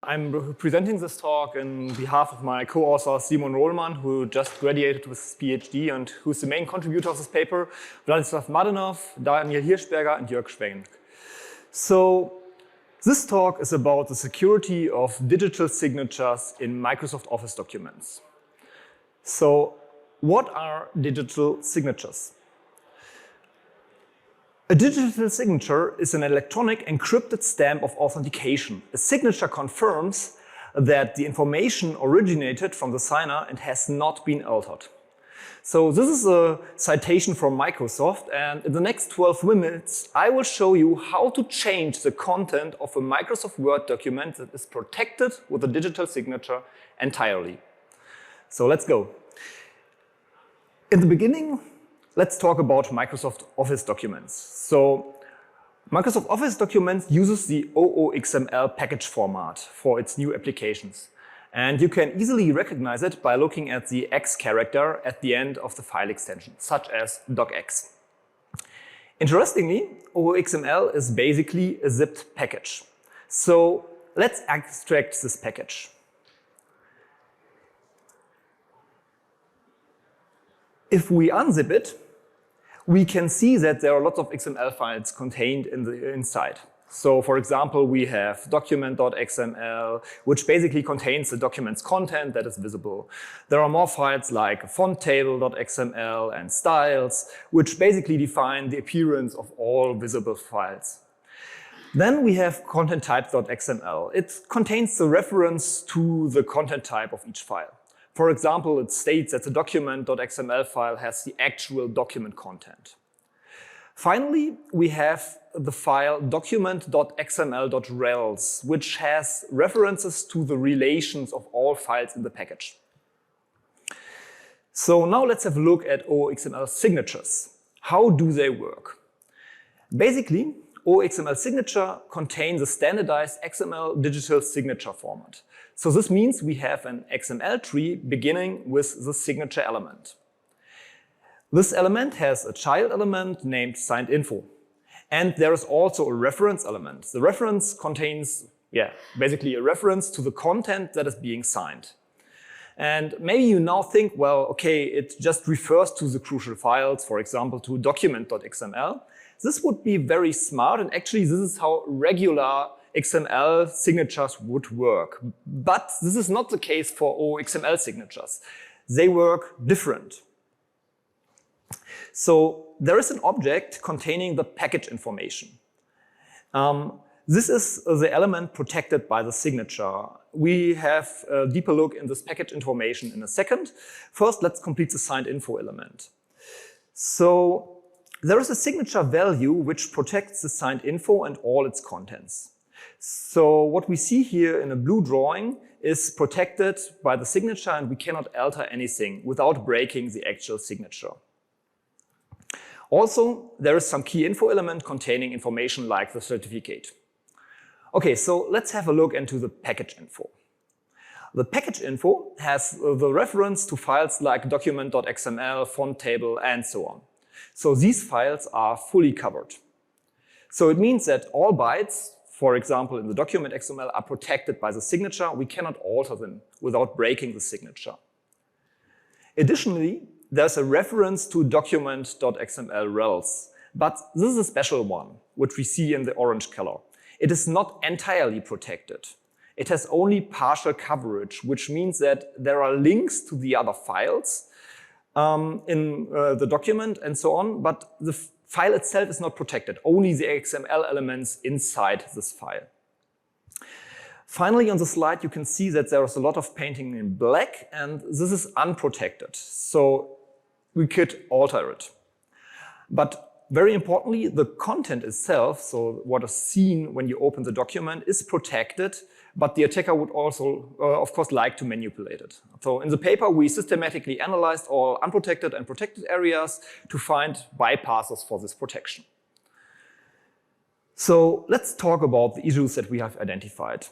I'm presenting this talk on behalf of my co-author Simon Rohlmann, who just graduated with his PhD and who's the main contributor of this paper, Vladislav Mladenov, Daniel Hirschberger, and Jörg Schwenk. So this talk is about the security of digital signatures in Microsoft Office documents. So what are digital signatures? A digital signature is an electronic encrypted stamp of authentication. A signature confirms that the information originated from the signer and has not been altered. So this is a citation from Microsoft, and in the next 12 minutes I will show you how to change the content of a Microsoft Word document that is protected with a digital signature entirely. So let's go. In the beginning, let's talk about Microsoft Office documents. So Microsoft Office documents uses the OOXML package format for its new applications. And you can easily recognize it by looking at the X character at the end of the file extension, such as docx. Interestingly, OOXML is basically a zipped package. So let's extract this package. If we unzip it, we can see that there are lots of XML files contained inside. So for example, we have document.xml, which basically contains the document's content that is visible. There are more files like fonttable.xml and styles, which basically define the appearance of all visible files. Then we have contenttype.xml. It contains the reference to the content type of each file. For example, it states that the document.xml file has the actual document content. Finally, we have the file document.xml.rels, which has references to the relations of all files in the package. So now let's have a look at OOXML signatures. How do they work? Basically, OOXML signature contains a standardized XML digital signature format. So this means we have an XML tree beginning with the signature element. This element has a child element named signed info. And there is also a reference element. The reference contains, basically a reference to the content that is being signed. And maybe you now think, well, okay, it just refers to the crucial files, for example, to document.xml. This would be very smart, and actually this is how regular XML signatures would work. But this is not the case for OOXML signatures. They work different. So there is an object containing the package information. This is the element protected by the signature. We have a deeper look in this package information in a second. First, let's complete the signed info element. So there is a signature value which protects the signed info and all its contents. So what we see here in a blue drawing is protected by the signature, and we cannot alter anything without breaking the actual signature. Also, there is some key info element containing information like the certificate. Okay, so let's have a look into the package info. The package info has the reference to files like document.xml, fonttable, and so on. So these files are fully covered. So it means that all bytes, for example, in the document.xml, are protected by the signature. We cannot alter them without breaking the signature. Additionally, there's a reference to document.xml rels, but this is a special one, which we see in the orange color. It is not entirely protected. It has only partial coverage, which means that there are links to the other files in the document and so on, but the file itself is not protected, only the XML elements inside this file. Finally, on the slide, you can see that there is a lot of painting in black, and this is unprotected, so we could alter it. But very importantly, the content itself, so what is seen when you open the document, is protected, but the attacker would also, of course, like to manipulate it. So in the paper, we systematically analyzed all unprotected and protected areas to find bypasses for this protection. So let's talk about the issues that we have identified.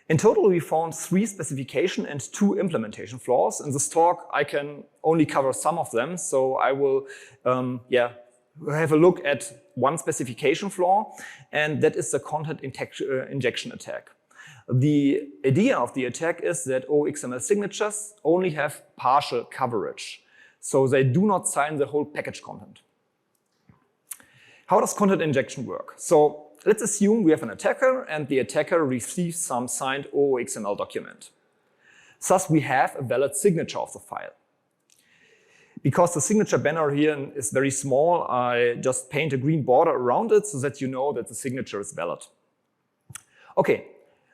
In total, we found 3 specification and 2 implementation flaws. In this talk, I can only cover some of them, so I will have a look at one specification flaw, and that is the content injection attack. The idea of the attack is that OOXML signatures only have partial coverage, so they do not sign the whole package content. How does content injection work? So let's assume we have an attacker and the attacker receives some signed OOXML document. Thus, we have a valid signature of the file. Because the signature banner here is very small, I just paint a green border around it so that you know that the signature is valid. Okay,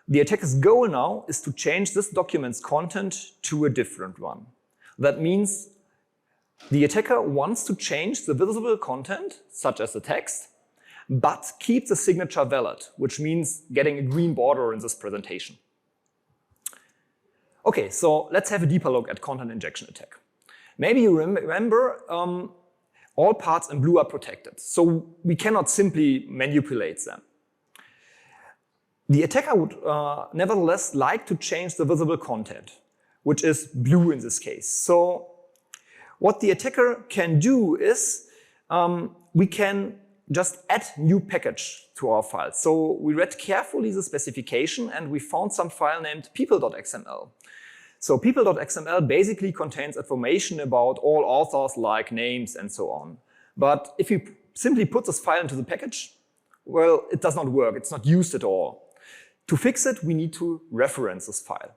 the attacker's goal now is to change this document's content to a different one. That means the attacker wants to change the visible content, such as the text, but keep the signature valid, which means getting a green border in this presentation. Okay, so let's have a deeper look at content injection attack. Maybe you remember all parts in blue are protected, so we cannot simply manipulate them. The attacker would nevertheless like to change the visible content, which is blue in this case. So what the attacker can do is we can just add new package to our file. So we read carefully the specification and we found some file named people.xml. So people.xml basically contains information about all authors like names and so on. But if you simply put this file into the package, well, it does not work. It's not used at all. To fix it, we need to reference this file.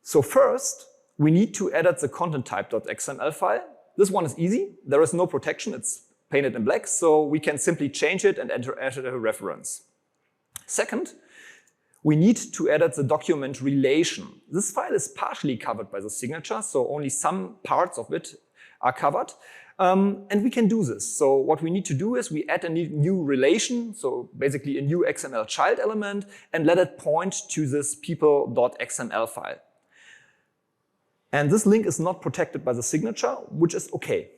So first, we need to edit the content type.xml file. This one is easy. There is no protection. It's painted in black, so we can simply change it and enter a reference. Second, we need to edit the document relation. This file is partially covered by the signature, so only some parts of it are covered. And we can do this. So what we need to do is we add a new relation, so basically a new XML child element, and let it point to this people.xml file. And this link is not protected by the signature, which is okay.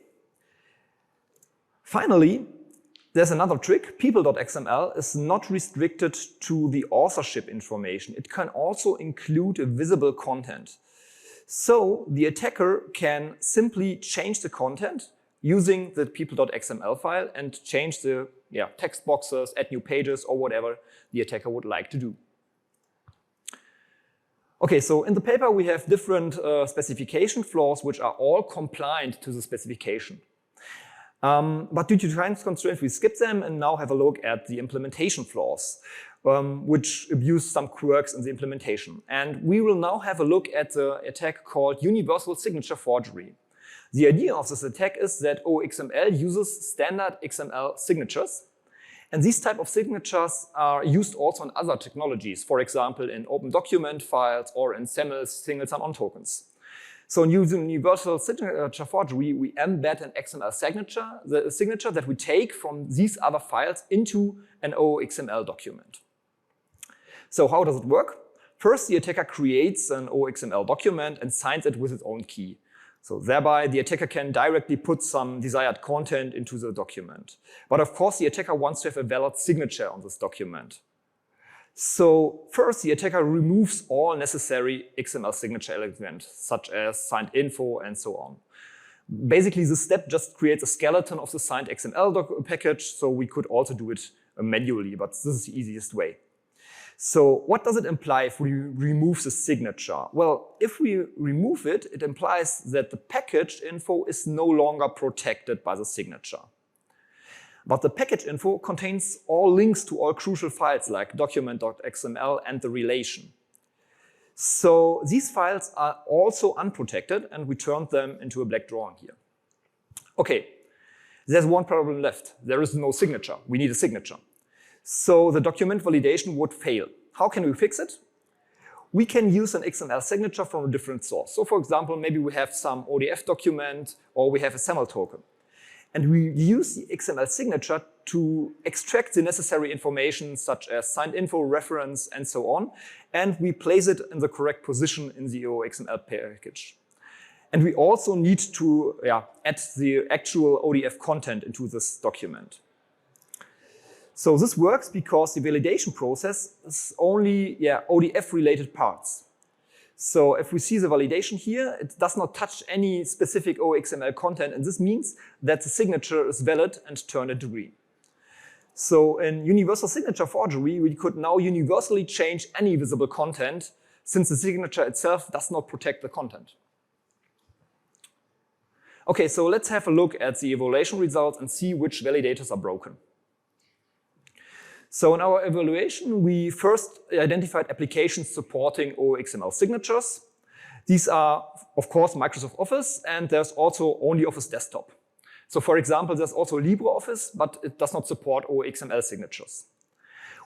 Finally, there's another trick. People.xml is not restricted to the authorship information. It can also include a visible content. So the attacker can simply change the content using the people.xml file and change the text boxes, add new pages, or whatever the attacker would like to do. Okay, so in the paper we have different specification flaws which are all compliant to the specification. But due to time constraints, we skip them and now have a look at the implementation flaws, which abuse some quirks in the implementation. And we will now have a look at the attack called universal signature forgery. The idea of this attack is that OOXML uses standard XML signatures. And these type of signatures are used also in other technologies, for example, in open document files or in SAML single sign-on tokens. So using universal signature forgery, we embed an XML signature, the signature that we take from these other files into an OOXML document. So how does it work? First, the attacker creates an OOXML document and signs it with its own key. So thereby, the attacker can directly put some desired content into the document. But of course, the attacker wants to have a valid signature on this document. So first, the attacker removes all necessary XML signature elements, such as signed info and so on. Basically, this step just creates a skeleton of the signed XML package, so we could also do it manually, but this is the easiest way. So what does it imply if we remove the signature? Well, if we remove it, it implies that the package info is no longer protected by the signature. But the package info contains all links to all crucial files like document.xml and the relation. So these files are also unprotected and we turned them into a black drawing here. Okay, there's one problem left. There is no signature. We need a signature. So the document validation would fail. How can we fix it? We can use an XML signature from a different source. So for example, maybe we have some ODF document or we have a SAML token. And we use the XML signature to extract the necessary information such as signed info, reference, and so on. And we place it in the correct position in the OOXML package. And we also need to add the actual ODF content into this document. So this works because the validation process is only ODF-related parts. So if we see the validation here, it does not touch any specific OOXML content, and this means that the signature is valid and turned into green. So in universal signature forgery, we could now universally change any visible content since the signature itself does not protect the content. Okay, so let's have a look at the evaluation results and see which validators are broken. So in our evaluation, we first identified applications supporting OOXML signatures. These are, of course, Microsoft Office, and there's also OnlyOffice Desktop. So for example, there's also LibreOffice, but it does not support OOXML signatures.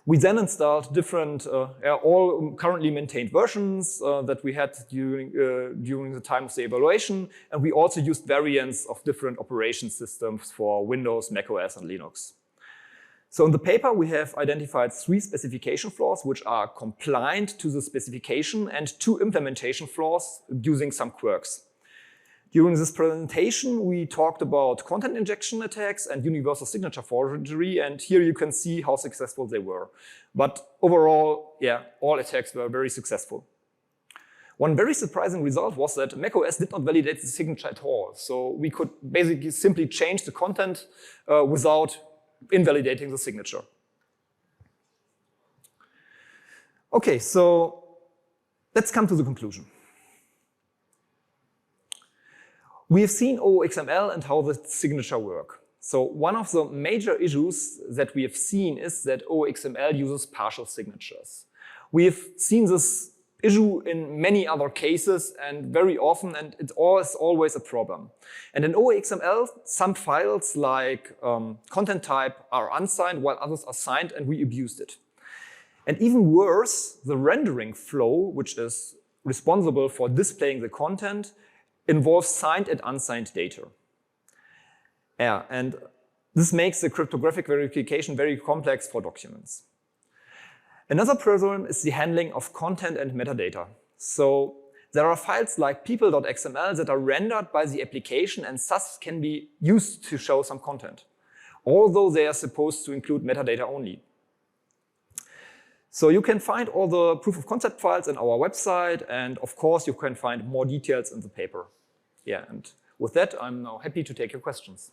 We then installed different, all currently maintained versions that we had during the time of the evaluation, and we also used variants of different operation systems for Windows, macOS, and Linux. So in the paper, we have identified 3 specification flaws which are compliant to the specification and 2 implementation flaws using some quirks. During this presentation, we talked about content injection attacks and universal signature forgery, and here you can see how successful they were. But overall, yeah, all attacks were very successful. One very surprising result was that macOS did not validate the signature at all. So we could basically simply change the content without invalidating the signature. Okay, so let's come to the conclusion. We have seen OOXML and how the signature work. So one of the major issues that we have seen is that OOXML uses partial signatures. We have seen this issue in many other cases and very often, and it's always a problem. And in OOXML, some files like content type are unsigned while others are signed, and we abused it. And even worse, the rendering flow, which is responsible for displaying the content, involves signed and unsigned data. Yeah, and this makes the cryptographic verification very complex for documents. Another problem is the handling of content and metadata. So there are files like people.xml that are rendered by the application and thus can be used to show some content, although they are supposed to include metadata only. So you can find all the proof of concept files in our website, and of course you can find more details in the paper. Yeah, and with that, I'm now happy to take your questions.